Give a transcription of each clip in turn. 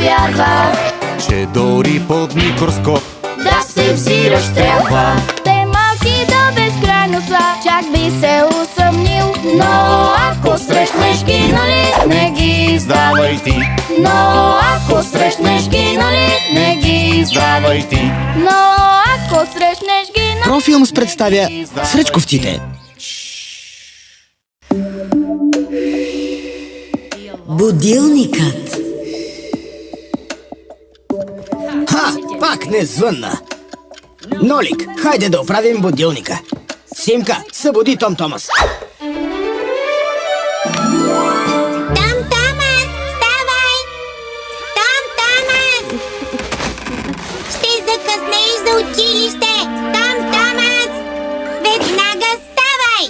вярва, че дори под микроскоп да се взираш трябва. Те малки до безкрайно са, чак би се усъмнил. Но ако срещнеш ги, нали, не ги издавай ти. Но ако срещнеш ги, нали, не ги издавай ти. Но ако срещнеш ги, нали... Профилмс представя Сръчковците. Будилникът. Ха, пак не звънна. Нолик, хайде да оправим будилника. Симка, събуди Том Томас. Том Томас, ставай! Том Томас! Ще закъснееш за училище! Том Томас! Веднага ставай!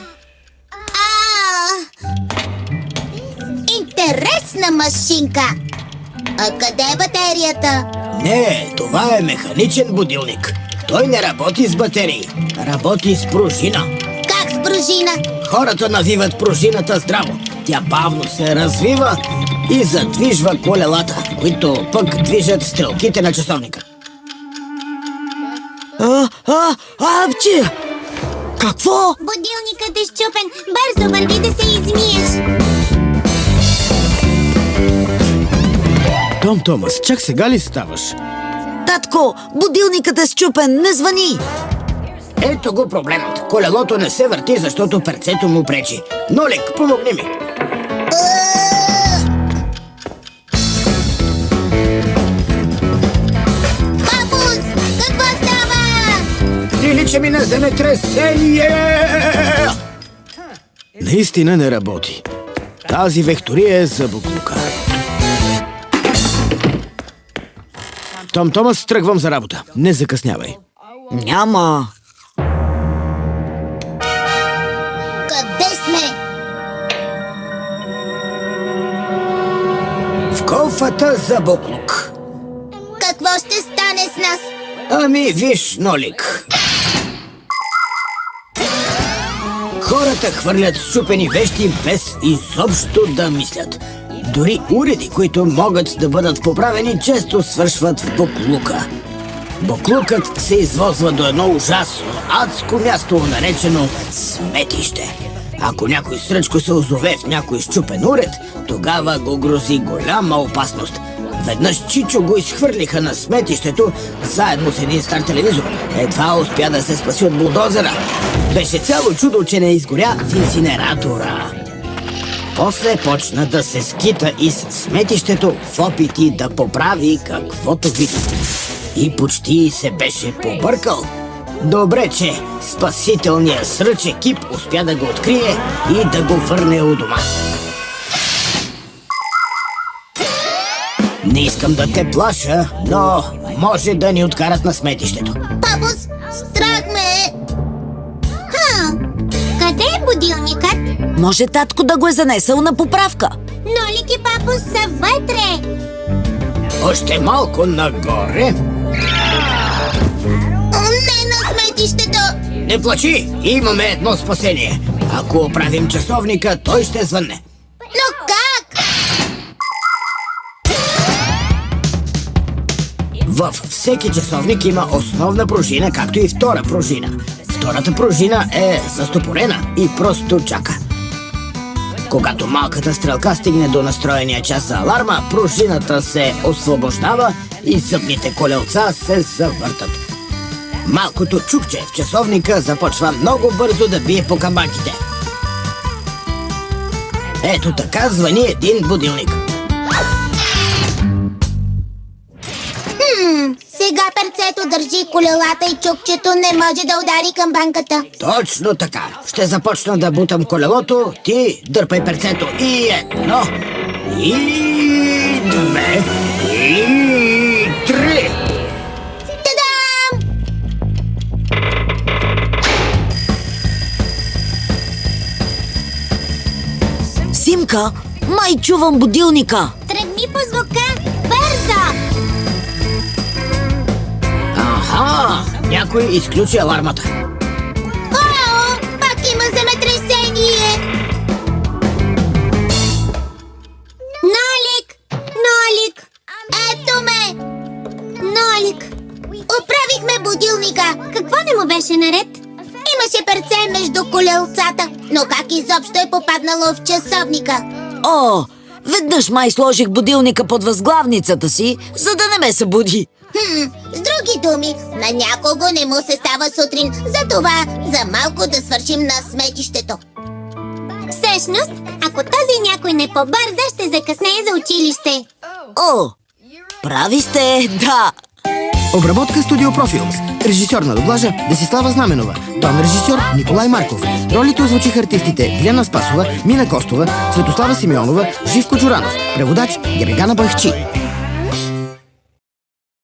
Интересна машинка! А къде е батерията? Не, това е механичен будилник. Той не работи с батерии, работи с пружина. Как с пружина? Хората навиват пружината здраво. Тя бавно се развива и задвижва колелата, които пък движат стрелките на часовника. Апчи! Какво? Будилникът е счупен. Бързо върви да се измиеш. Том Томас, чак сега ли ставаш? Татко, будилникът е счупен, не звъни. Ето го проблемът. Колелото не се върти, защото перцето му пречи. Нолик, помогни ми. Папус, какво става? Прилича ми на земетресение! Наистина не работи. Тази вектория е за буклука. Том Томас, тръгвам за работа. Не закъснявай. Няма. Къде сме? В кофата за буклук. Какво ще стане с нас? Ами, виж, Нолик. Хората хвърлят счупени вещи без изобщо да мислят. Дори уреди, които могат да бъдат поправени, често свършват в буклука. Буклукът се извозва до едно ужасно, адско място, наречено сметище. Ако някой сръчко се озове в някой счупен уред, тогава го грози голяма опасност. Веднъж Чичо го изхвърлиха на сметището, заедно с един стар телевизор. Едва успя да се спаси от булдозера. Беше цяло чудо, че не изгоря в инсинератора. После почна да се скита из сметището в опити да поправи каквото види. И почти се беше побъркал. Добре, че спасителният сръч екип успя да го открие и да го върне у дома. Не искам да те плаша, но може да ни откарат на сметището. Папус, страх ме е. Къде е будилникът? Може татко да го е занесъл на поправка. Нолик и Папус са вътре. Още малко нагоре. Не на сметището. Не плачи, имаме едно спасение. Ако оправим часовника, той ще звънне. Но как? Във всеки часовник има основна пружина, както и втора пружина. Втората пружина е застопорена и просто чака. Когато малката стрелка стигне до настроения час за аларма, пружината се освобождава и зъбните колелца се завъртат. Малкото чукче в часовника започва много бързо да бие по камбанките. Ето така звъни един будилник. Сега перцето държи колелата и чукчето не може да удари камбанката. Точно така. Ще започна да бутам колелото, ти дърпай перцето. И едно, и две, и три. Та-дам! Симка, май чувам будилника. Тръгни по звука. Бързо! Аха! Някой изключи алармата. О, пак има земетресение! Нолик! Нолик! Ето беше наред. Имаше перце между колелцата, но как изобщо е попаднало в часовника? О, веднъж май сложих будилника под възглавницата си, за да не ме събуди. С други думи, на някого не му се става сутрин, затова за малко да свършим на сметището. Всъщност, ако този някой не побърза, ще закъснее за училище. О, прави сте, да. Обработка Студио Профилс. Режисьор на дублажа Десислава Знаменова. Тон режисьор Николай Марков. Ролите озвучиха артистите Диана Спасова, Мина Костова, Светослава Симеонова, Живко Джуранов. Преводач Герегана Бахчи.